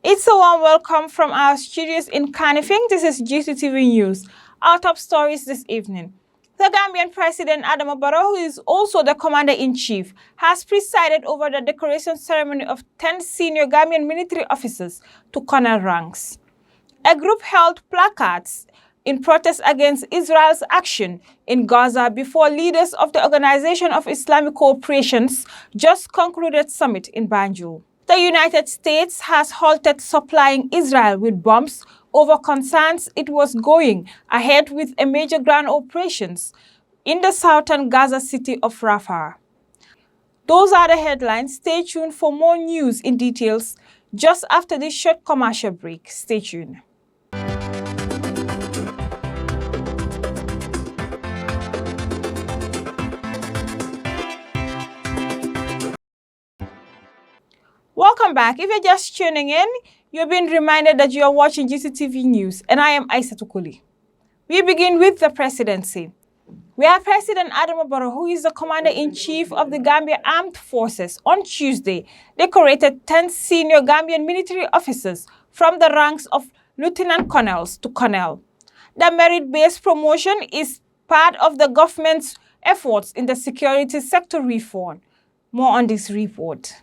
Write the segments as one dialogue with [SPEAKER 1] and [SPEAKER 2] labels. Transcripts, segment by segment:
[SPEAKER 1] It's a warm welcome from our studios in Kanifing. This is Gttv News. Our top stories this evening. The Gambian President Adama Barrow, who is also the Commander-in-Chief, has presided over the decoration ceremony of 10 senior Gambian military officers to colonel ranks. A group held placards in protest against Israel's action in Gaza before leaders of the Organization of Islamic Cooperation's just concluded summit in Banjul. The United States has halted supplying Israel with bombs over concerns it was going ahead with a major ground operations in the southern Gaza city of Rafah. Those are the headlines. Stay tuned for more news in details just after this short commercial break. Stay tuned. Welcome back. If you're just tuning in, you've been reminded that you are watching GCTV News, and I am Aisha Tukuli. We begin with the presidency. We have President Adama Barrow, who is the Commander-in-Chief of the Gambia Armed Forces, on Tuesday decorated 10 senior Gambian military officers from the ranks of lieutenant colonels to colonel. The merit-based promotion is part of the government's efforts in the security sector reform. More on this report.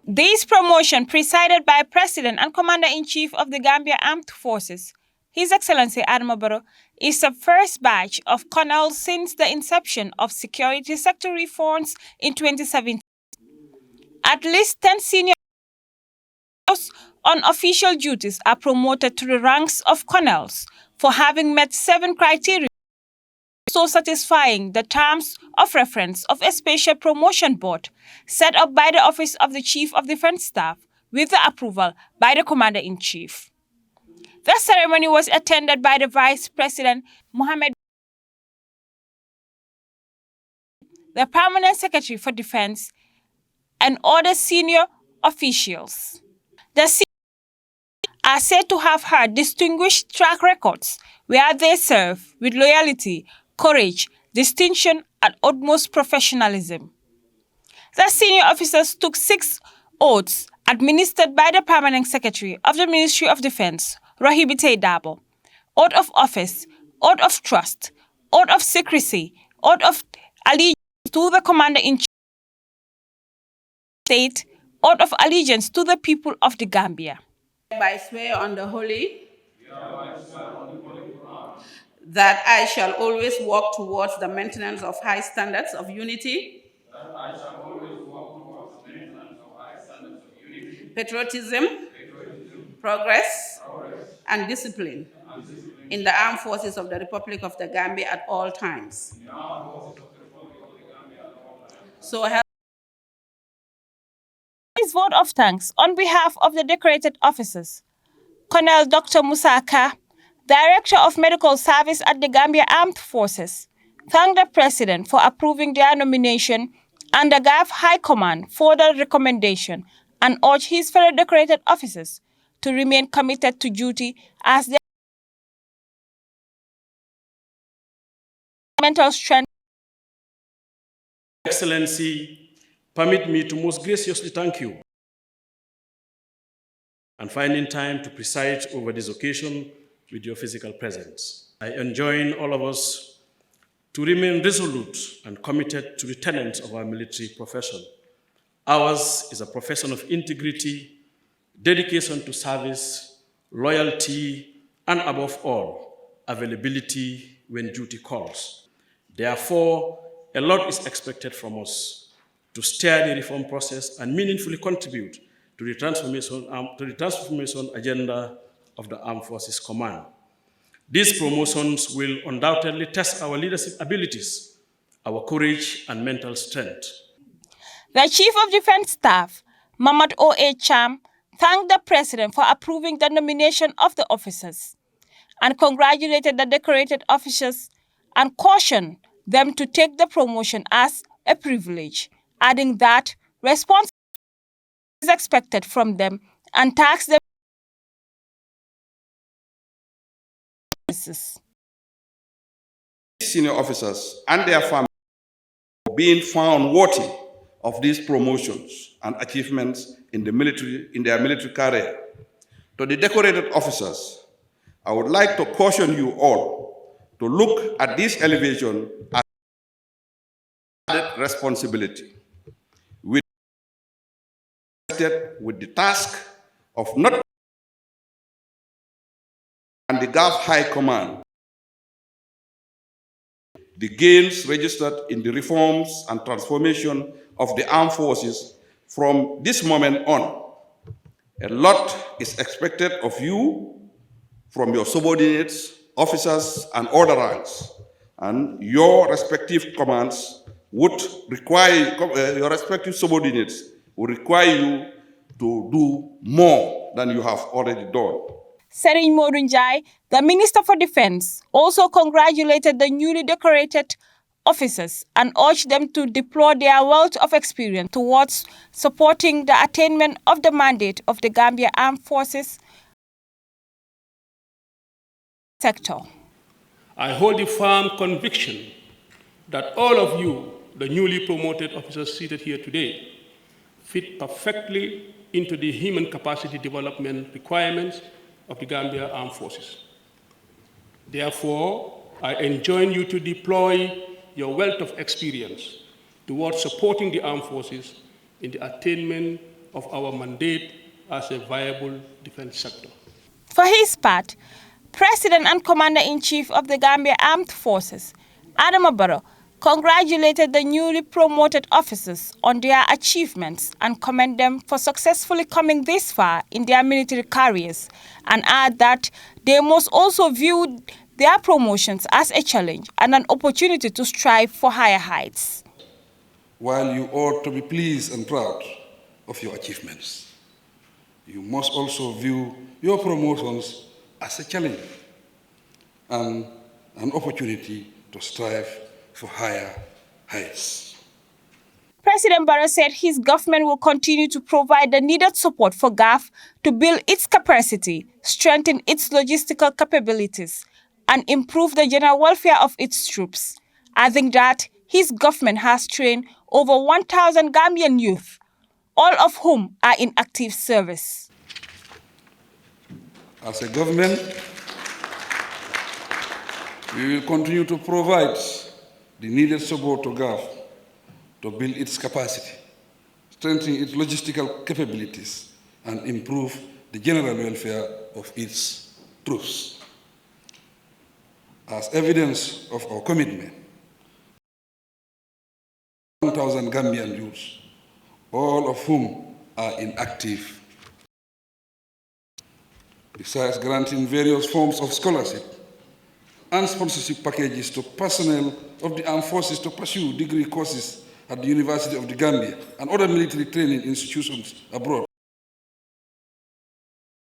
[SPEAKER 1] This promotion, presided by President and Commander-in-Chief of the Gambia Armed Forces, His Excellency Adama Barrow, is the first batch of colonels since the inception of security sector reforms in 2017. At least 10 senior on official duties are promoted to the ranks of colonels for having met 7 criteria, so satisfying the terms of reference of a special promotion board set up by the Office of the Chief of Defense Staff with the approval by the Commander-in-Chief. The ceremony was attended by the Vice President Mohammed, the Permanent Secretary for Defense, and other senior officials. The senior are said to have had distinguished track records where they serve with loyalty, courage, distinction, and utmost professionalism. The senior officers took 6 oaths administered by the Permanent Secretary of the Ministry of Defense, Rohibite Dabo: oath of office, oath of trust, oath of secrecy, oath of allegiance to the Commander-in-Chief state, oath of allegiance to the people of the Gambia.
[SPEAKER 2] By swear on the holy that I shall always work towards the maintenance of high standards of unity, patriotism, progress, and discipline in the armed forces of the Republic of the Gambia at all times. So help.
[SPEAKER 1] His vote of thanks on behalf of the decorated officers, Colonel Dr. Musaka, Director of Medical Service at the Gambia Armed Forces, thanked the President for approving their nomination and the GAF High Command for the recommendation, and urged his fellow decorated officers to remain committed to duty as their mental strength.
[SPEAKER 3] Excellency, permit me to most graciously thank you and finding time to preside over this occasion with your physical presence. I enjoin all of us to remain resolute and committed to the tenets of our military profession. Ours is a profession of integrity, dedication to service, loyalty, and above all, availability when duty calls. Therefore, a lot is expected from us to steer the reform process and meaningfully contribute to the transformation agenda of the Armed Forces Command. These promotions will undoubtedly test our leadership abilities, our courage, and mental strength.
[SPEAKER 1] The Chief of Defense Staff, Mahmoud O.A. Cham, thanked the President for approving the nomination of the officers and congratulated the decorated officers and cautioned them to take the promotion as a privilege, adding that responsibility is expected from them and tasked them.
[SPEAKER 4] Senior officers and their families being found worthy of these promotions and achievements in their military career. To the decorated officers, I would like to caution you all to look at this elevation as added responsibility with the task of not and the GAF High Command the gains registered in the reforms and transformation of the armed forces from this moment on. A lot is expected of you from your subordinates, officers, and other ranks, and your respective commands would require, your respective subordinates would require you to do more than you have already done.
[SPEAKER 1] Serigne Modou Njie, the Minister for Defense, also congratulated the newly decorated officers and urged them to deploy their wealth of experience towards supporting the attainment of the mandate of the Gambia Armed Forces sector.
[SPEAKER 5] I hold the firm conviction that all of you, the newly promoted officers seated here today, fit perfectly into the human capacity development requirements of the Gambia Armed Forces. Therefore, I enjoin you to deploy your wealth of experience towards supporting the armed forces in the attainment of our mandate as a viable defense sector.
[SPEAKER 1] For his part, President and Commander-in-Chief of the Gambia Armed Forces, Adama Barrow, congratulated the newly promoted officers on their achievements and commend them for successfully coming this far in their military careers, and add that they must also view their promotions as a challenge and an opportunity to strive for higher heights.
[SPEAKER 6] While you ought to be pleased and proud of your achievements, you must also view your promotions as a challenge and an opportunity to strive for higher heights.
[SPEAKER 1] President Barrow said his government will continue to provide the needed support for GAF to build its capacity, strengthen its logistical capabilities, and improve the general welfare of its troops, adding that his government has trained over 1,000 Gambian youth, all of whom are in active service.
[SPEAKER 6] As a government, we will continue to provide the needed support to GAF to build its capacity, strengthen its logistical capabilities, and improve the general welfare of its troops. As evidence of our commitment, 1,000 Gambian youths, all of whom are in active, besides granting various forms of scholarship and sponsorship packages to personnel of the armed forces to pursue degree courses at the University of the Gambia and other military training institutions abroad,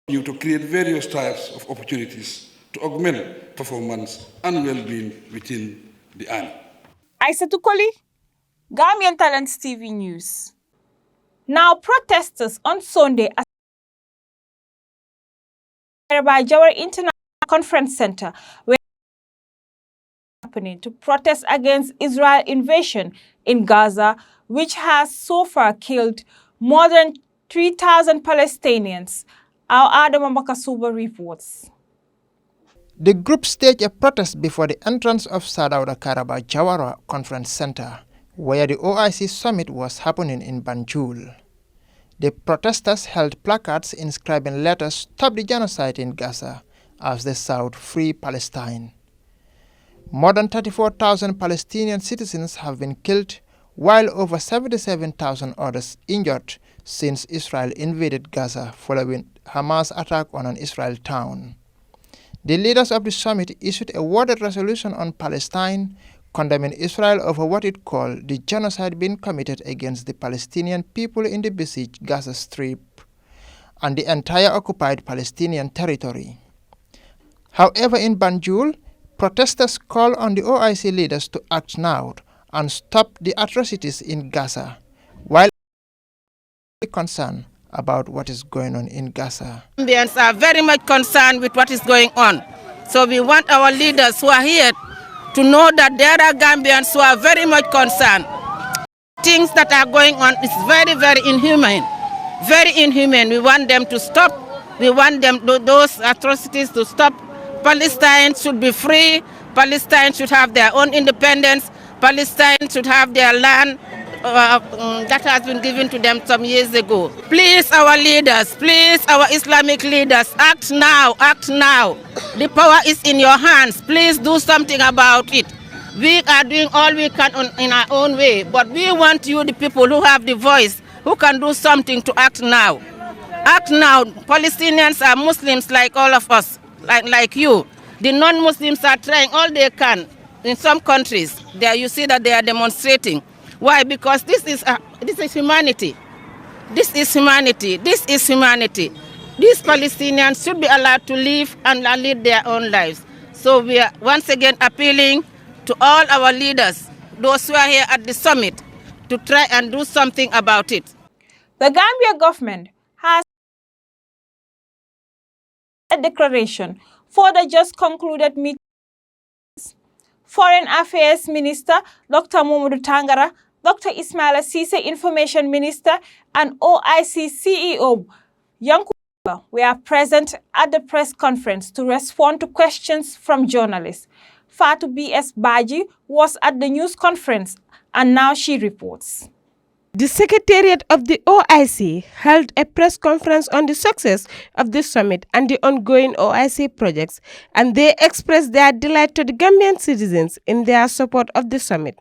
[SPEAKER 6] to create various types of opportunities to augment performance and well-being within the army.
[SPEAKER 1] Aissatou Koli, Gambian Talents TV News. Now, protesters on Sunday at the Jawara International Conference Center were happening to protest against Israel's invasion in Gaza, which has so far killed more than 3,000 Palestinians. Our Adam Makasuba reports.
[SPEAKER 7] The group staged a protest before the entrance of Sadauda Karabakh Jawara Conference Center, where the OIC summit was happening in Banjul. The protesters held placards inscribing letters "Stop the genocide in Gaza" as they sought free Palestine. More than 34,000 Palestinian citizens have been killed, while over 77,000 others injured since Israel invaded Gaza following Hamas' attack on an Israeli town. The leaders of the summit issued a worded resolution on Palestine, condemning Israel over what it called the genocide being committed against the Palestinian people in the besieged Gaza Strip and the entire occupied Palestinian territory. However, in Banjul, protesters call on the OIC leaders to act now and stop the atrocities in Gaza, while concerned about what is going on in Gaza.
[SPEAKER 2] Gambians are very much concerned with what is going on. So we want our leaders who are here to know that there are Gambians who are very much concerned. Things that are going on is very, very inhumane. Very inhumane. We want them to stop. We want those atrocities to stop. Palestine should be free. Palestine should have their own independence. Palestine should have their land that has been given to them some years ago. Please, our leaders, please, our Islamic leaders, act now, act now. The power is in your hands. Please do something about it. We are doing all we can in our own way, but we want you, the people who have the voice, who can do something, to act now. Act now. Palestinians are Muslims like all of us, like you. The non-Muslims are trying all they can. In some countries, there you see that they are demonstrating. Why? Because this is humanity. This is humanity. This is humanity. These Palestinians should be allowed to live and lead their own lives. So we are once again appealing to all our leaders, those who are here at the summit, to try and do something about it.
[SPEAKER 1] The Gambia government has a declaration for the just concluded meeting. Foreign Affairs Minister Dr. Mamadou Tangara, Dr. Ismaila Ceesay, Information Minister, and OIC CEO Yankuba were present at the press conference to respond to questions from journalists. Fatou B.S. Baji was at the news conference, and now she reports.
[SPEAKER 8] The Secretariat of the OIC held a press conference on the success of the summit and the ongoing OIC projects, and they expressed their delight to the Gambian citizens in their support of the summit.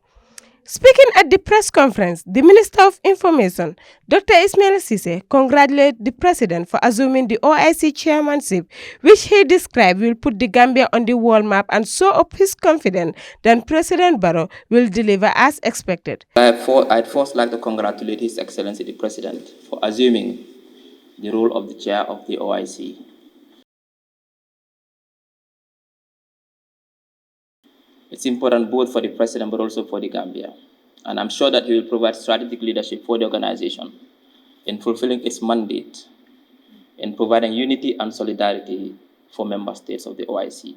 [SPEAKER 8] Speaking at the press conference, the Minister of Information, Dr. Ismaila Ceesay, congratulated the President for assuming the OIC chairmanship, which he described will put the Gambia on the world map and show up his confidence that President Barrow will deliver as expected.
[SPEAKER 9] I'd first like to congratulate His Excellency the President for assuming the role of the chair of the OIC. It's important both for the President but also for the Gambia. And I'm sure that he will provide strategic leadership for the organization in fulfilling its mandate, in providing unity and solidarity for member states of the OIC.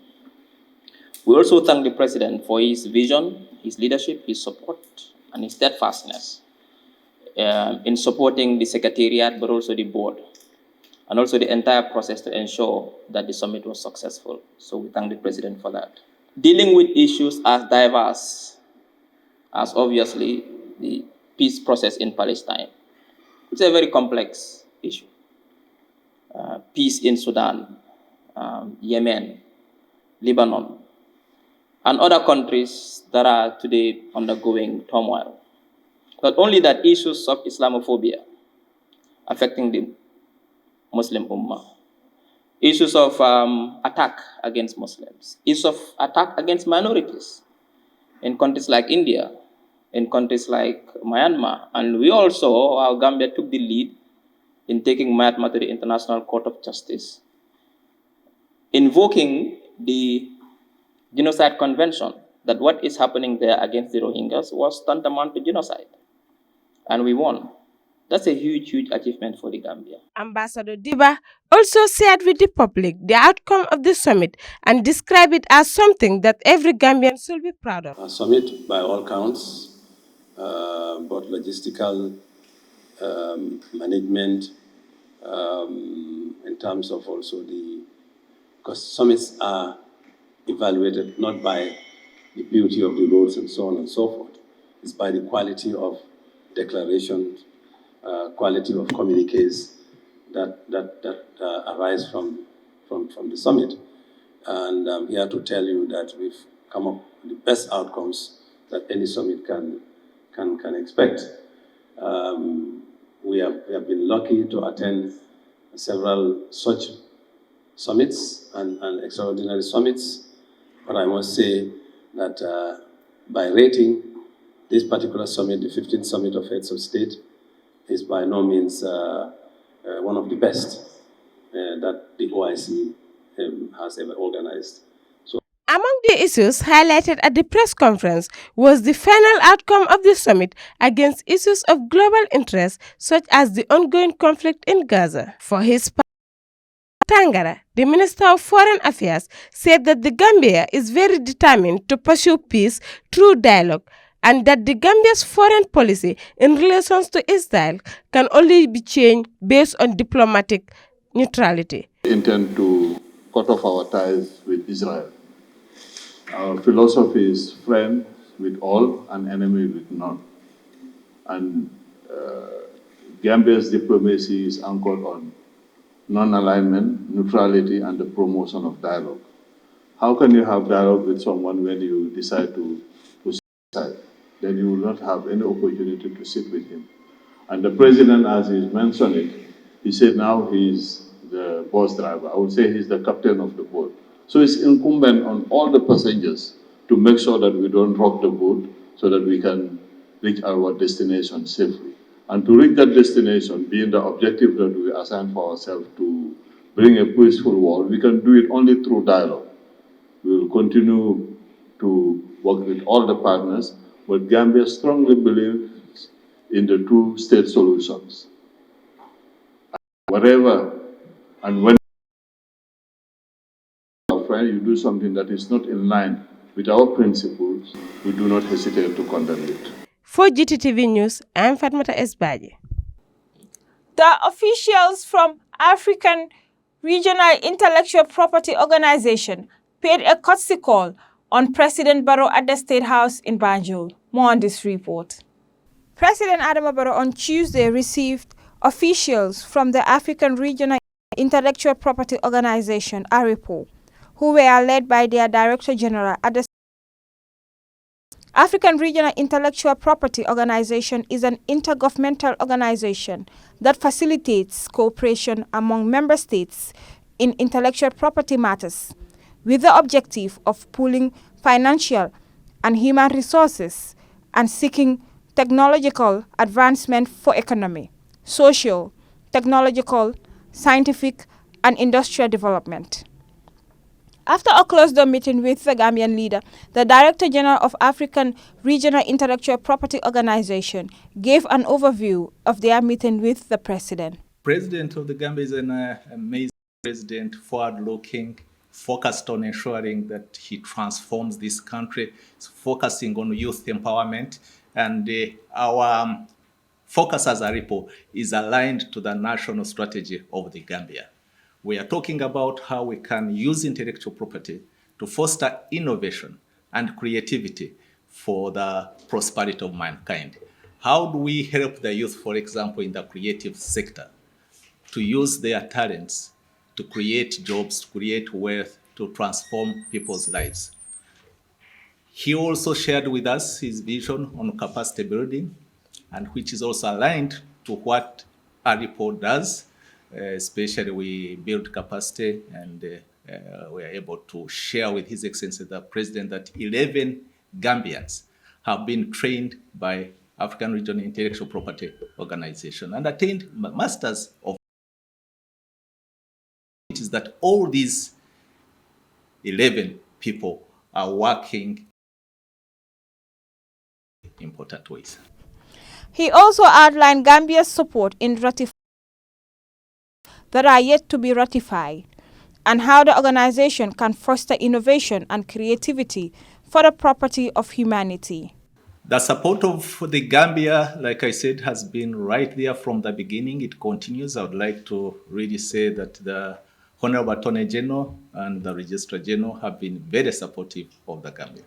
[SPEAKER 9] We also thank the President for his vision, his leadership, his support, and his steadfastness in supporting the Secretariat but also the board, and also the entire process to ensure that the summit was successful. So we thank the President for that. Dealing with issues as diverse as obviously the peace process in Palestine. It's a very complex issue. Peace in Sudan, Yemen, Lebanon, and other countries that are today undergoing turmoil. Not only that, issues of Islamophobia affecting the Muslim Ummah. Issues of attack against Muslims, issues of attack against minorities in countries like India, in countries like Myanmar. And we also, our Gambia took the lead in taking Myanmar to the International Court of Justice, invoking the Genocide Convention, that what is happening there against the Rohingyas was tantamount to genocide. And we won. That's a huge, huge achievement for the Gambia.
[SPEAKER 8] Ambassador Diba also shared with the public the outcome of the summit and described it as something that every Gambian should be proud of.
[SPEAKER 10] A summit by all counts, both logistical, management, in terms of also because summits are evaluated not by the beauty of the roads and so on and so forth. It's by the quality of declarations, quality of communiques that arise from the summit. And I'm here to tell you that we've come up with the best outcomes that any summit can expect. We have been lucky to attend several such summits and extraordinary summits, but I must say that by rating, this particular summit, the 15th Summit of Heads of State, is by no means one of the best that the OIC has ever organized.
[SPEAKER 8] Among the issues highlighted at the press conference was the final outcome of the summit against issues of global interest, such as the ongoing conflict in Gaza. For his part, Tangara, the Minister of Foreign Affairs, said that the Gambia is very determined to pursue peace through dialogue, and that the Gambia's foreign policy in relations to Israel can only be changed based on diplomatic neutrality.
[SPEAKER 11] intend to cut off our ties with Israel. Our philosophy is friend with all and enemy with none. And Gambia's diplomacy is anchored on non-alignment, neutrality, and the promotion of dialogue. How can you have dialogue with someone when you decide to sit aside? Then you will not have any opportunity to sit with him. And the president, as he mentioned it, he said now he's the bus driver. I would say he's the captain of the boat. So it's incumbent on all the passengers to make sure that we don't rock the boat so that we can reach our destination safely. And to reach that destination, being the objective that we assign for ourselves to bring a peaceful world, we can do it only through dialogue. We will continue to work with all the partners, but Gambia strongly believes in the two-state solutions. Whatever and when you do something that is not in line with our principles, we do not hesitate to condemn it.
[SPEAKER 8] For Gttv News, I am Fatmata Esbaji.
[SPEAKER 1] The officials from African Regional Intellectual Property Organization paid a courtesy call on President Barrow at the State House in Banjul. More on this report. President Adama Barrow on Tuesday received officials from the African Regional Intellectual Property Organization, ARIPO, who were led by their Director General at the African Regional Intellectual Property Organization is an intergovernmental organization that facilitates cooperation among member states in intellectual property matters with the objective of pooling financial and human resources and seeking technological advancement for economy, social, technological, scientific, and industrial development. After a closed-door meeting with the Gambian leader, the Director General of African Regional Intellectual Property Organization gave an overview of their meeting with the President.
[SPEAKER 12] President of the Gambia is an amazing president, forward-looking, focused on ensuring that he transforms this country, focusing on youth empowerment, and our focus as a RIPO is aligned to the national strategy of the Gambia. We are talking about how we can use intellectual property to foster innovation and creativity for the prosperity of mankind. How do we help the youth, for example, in the creative sector, to use their talents to create jobs, to create wealth, to transform people's lives? He also shared with us his vision on capacity building, and which is also aligned to what ARIPO does. Especially we build capacity, and we are able to share with His Excellency the President that 11 Gambians have been trained by African Regional Intellectual Property Organization and attained masters of. It is that all these 11 people are working in important ways.
[SPEAKER 1] He also outlined Gambia's support in ratifying that are yet to be ratified, and how the organization can foster innovation and creativity for the property of humanity.
[SPEAKER 12] The support of the Gambia, like I said, has been right there from the beginning. It continues. I would like to really say that the Honorable Attorney General and the Registrar General have been very supportive of the Gambia.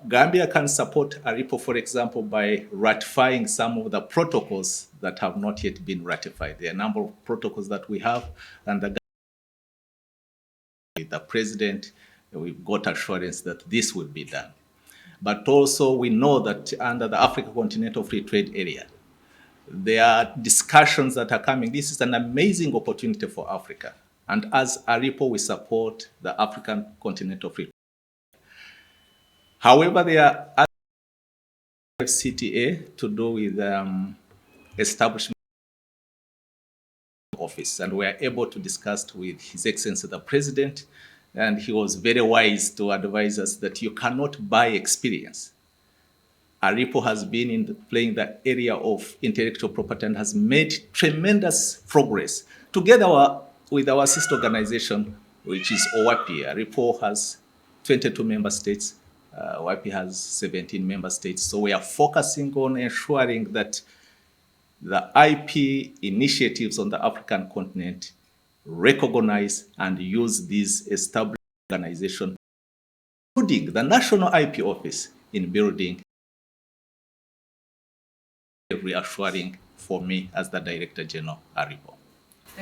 [SPEAKER 12] Gambia can support ARIPO, for example, by ratifying some of the protocols that have not yet been ratified. There are a number of protocols that we have, and the President, we've got assurance that this will be done. But also we know that under the Africa Continental Free Trade Area, there are discussions that are coming. This is an amazing opportunity for Africa. And as ARIPO, we support the African Continental Free Trade. However, there are other CTA to do with establishment office, and we are able to discuss with His Excellency the President, and he was very wise to advise us that you cannot buy experience. ARIPO has been playing the area of intellectual property and has made tremendous progress. Together with our sister organization, which is OWAPI, ARIPO has 22 member states. OWAPI has 17 member states. So we are focusing on ensuring that the IP initiatives on the African continent recognize and use these established organizations, including the National IP Office, in building reassuring for me as the Director General Aripo.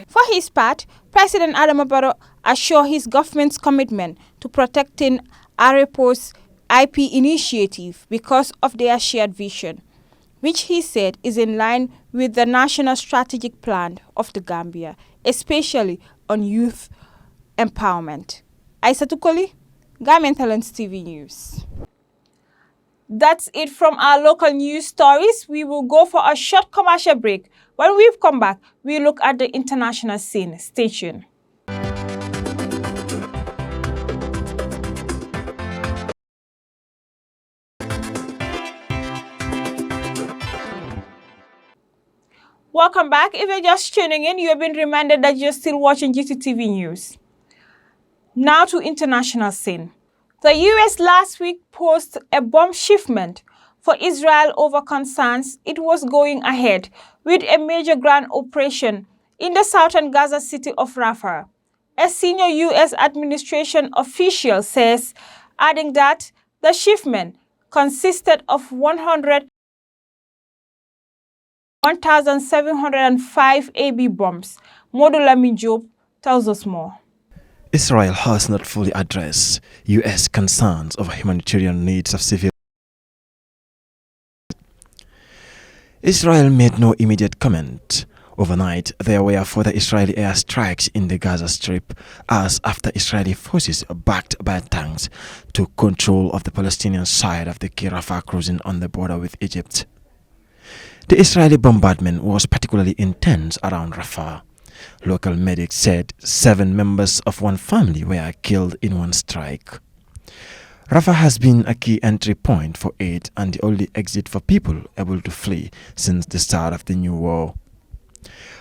[SPEAKER 1] For his part, President Adama Barrow assured his government's commitment to protecting Aripo's IP initiative because of their shared vision, which he said is in line with the national strategic plan of the Gambia, especially on youth empowerment. Aissatou Koli, Gambian Talents TV News. That's it from our local news stories. We will go for a short commercial break. When we've come back, we look at the international scene. Stay tuned. Welcome back. If you're just tuning in, you have been reminded that you're still watching Gttv News. Now to international scene. The US last week posted a bomb shipment for Israel over concerns it was going ahead with a major ground operation in the southern Gaza city of Rafah. A senior US administration official says, adding that the shipment consisted of 1,705 AB bombs. Modula Minjob tells us more.
[SPEAKER 13] Israel has not fully addressed U.S. concerns over humanitarian needs of civilians. Israel made no immediate comment. Overnight, there were further Israeli airstrikes in the Gaza Strip as after Israeli forces backed by tanks took control of the Palestinian side of the Rafah crossing on the border with Egypt. The Israeli bombardment was particularly intense around Rafah. Local medics said 7 members of one family were killed in one strike. Rafah has been a key entry point for aid and the only exit for people able to flee since the start of the new war.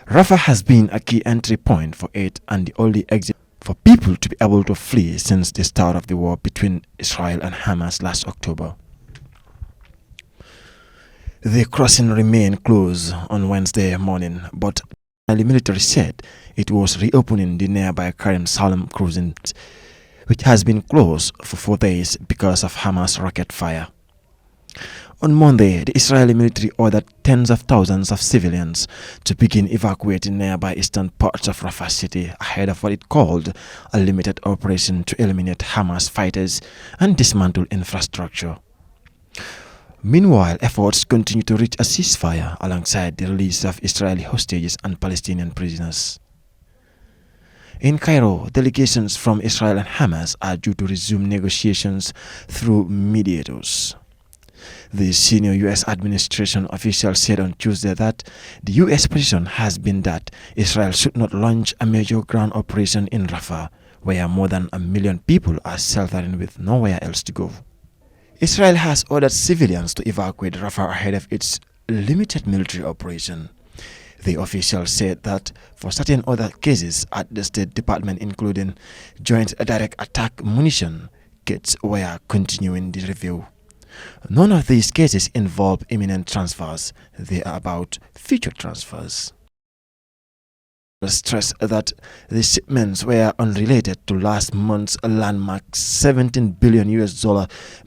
[SPEAKER 13] Rafah has been a key entry point for aid and the only exit for people to be able to flee since the start of the war between Israel and Hamas last October. The crossing remained closed on Wednesday morning, but the military said it was reopening the nearby Karim Salem crossing, which has been closed for 4 days because of Hamas rocket fire. On Monday, the Israeli military ordered tens of thousands of civilians to begin evacuating nearby eastern parts of Rafah city ahead of what it called a limited operation to eliminate Hamas fighters and dismantle infrastructure. Meanwhile, efforts continue to reach a ceasefire alongside the release of Israeli hostages and Palestinian prisoners. In Cairo, delegations from Israel and Hamas are due to resume negotiations through mediators. The senior U.S. administration official said on Tuesday that the U.S. position has been that Israel should not launch a major ground operation in Rafah, where more than 1 million people are sheltering with nowhere else to go. Israel has ordered civilians to evacuate Rafah ahead of its limited military operation. The official said that for certain other cases at the State Department, including joint direct attack munition kits, were continuing the review. None of these cases involve imminent transfers. They are about future transfers. Stress that the shipments were unrelated to last month's landmark $17 billion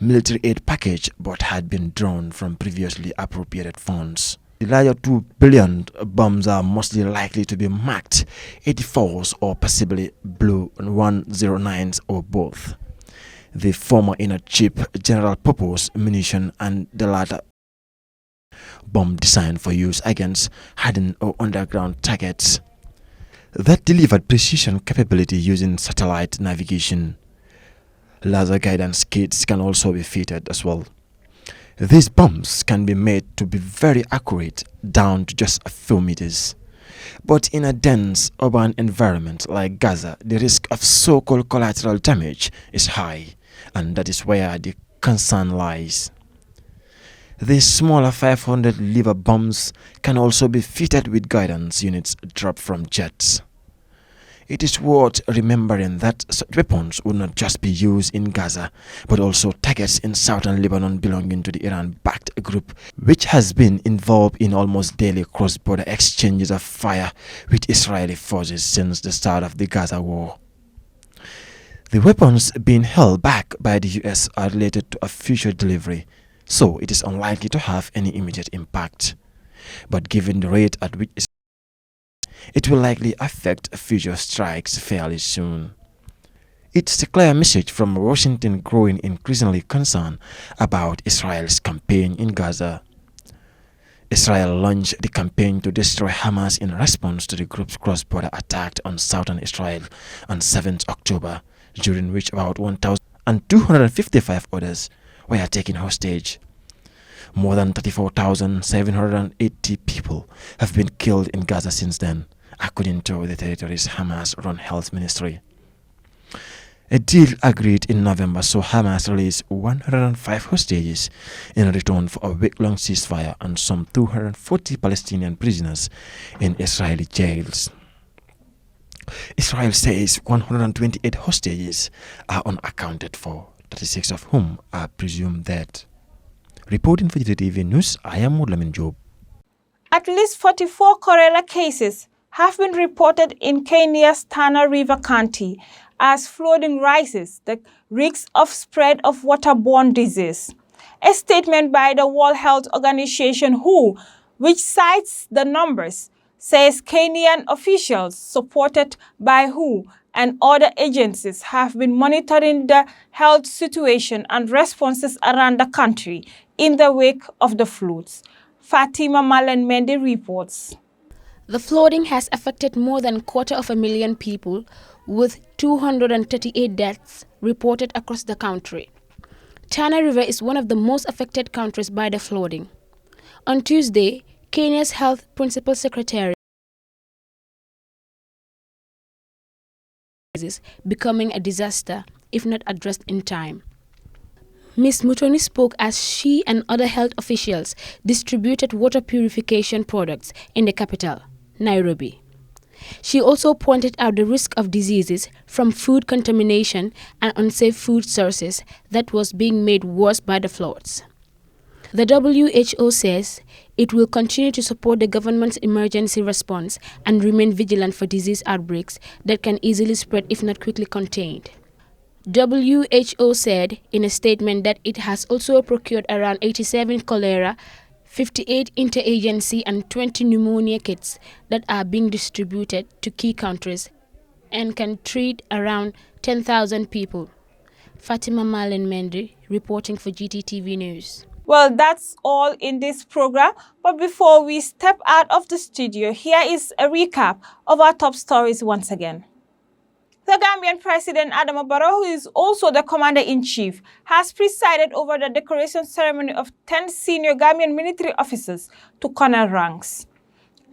[SPEAKER 13] military aid package, but had been drawn from previously appropriated funds. The larger $2 billion bombs are mostly likely to be marked 84s or possibly Blue 109s or both. The former in a cheap general purpose munition and the latter bomb designed for use against hidden or underground targets that delivered precision capability using satellite navigation. Laser guidance kits can also be fitted as well. These bombs can be made to be very accurate down to just a few meters. But in a dense urban environment like Gaza, the risk of so-called collateral damage is high, and that is where the concern lies. These smaller 500-lever bombs can also be fitted with guidance units dropped from jets. It is worth remembering that such weapons would not just be used in Gaza, but also targets in southern Lebanon belonging to the Iran-backed group, which has been involved in almost daily cross-border exchanges of fire with Israeli forces since the start of the Gaza war. The weapons being held back by the US are related to a future delivery, so it is unlikely to have any immediate impact. But given the rate at which it will likely affect future strikes fairly soon. It's a clear message from Washington growing increasingly concerned about Israel's campaign in Gaza. Israel launched the campaign to destroy Hamas in response to the group's cross-border attack on southern Israel on 7th October, during which about 1,255 others were taken hostage. More than 34,780 people have been killed in Gaza since then, according to the territory's Hamas-run health ministry. A deal agreed in November saw Hamas release 105 hostages in return for a week-long ceasefire and some 240 Palestinian prisoners in Israeli jails. Israel says 128 hostages are unaccounted for, 36 of whom are presumed dead. Reporting for Gttv News, I am Mudlamin Job.
[SPEAKER 1] At least 44 cholera cases have been reported in Kenya's Tana River County as flooding rises the risk of spread of waterborne disease. A statement by the World Health Organization WHO, which cites the numbers, says Kenyan officials supported by WHO and other agencies have been monitoring the health situation and responses around the country in the wake of the floods. Fatima Malen Mendy reports.
[SPEAKER 14] The flooding has affected more than 250,000 people, with 238 deaths reported across the country. Tana River is one of the most affected countries by the flooding. On Tuesday, Kenya's Health Principal Secretary is becoming a disaster if not addressed in time. Ms. Mutoni spoke as she and other health officials distributed water purification products in the capital, Nairobi. She also pointed out the risk of diseases from food contamination and unsafe food sources that was being made worse by the floods. The WHO says it will continue to support the government's emergency response and remain vigilant for disease outbreaks that can easily spread if not quickly contained. WHO said in a statement that it has also procured around 87 cholera, 58 interagency and 20 pneumonia kits that are being distributed to key countries and can treat around 10,000 people. Fatima Malen Mendy reporting for Gttv News.
[SPEAKER 1] Well, that's all in this program. But before we step out of the studio, here is a recap of our top stories once again. The Gambian President Adama Barrow, who is also the Commander-in-Chief, has presided over the decoration ceremony of 10 senior Gambian military officers to colonel ranks.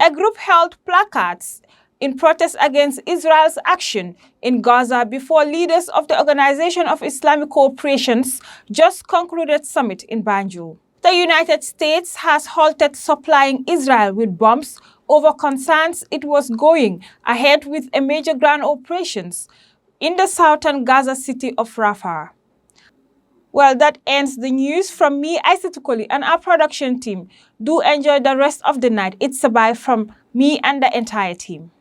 [SPEAKER 1] A group held placards in protest against Israel's action in Gaza before leaders of the Organization of Islamic Cooperation's just concluded summit in Banjul. The United States has halted supplying Israel with bombs over concerns it was going ahead with a major ground operations in the southern Gaza city of Rafah. Well, that ends the news from me, Aisha Tukoli, and our production team. Do enjoy the rest of the night. It's a bye from me and the entire team.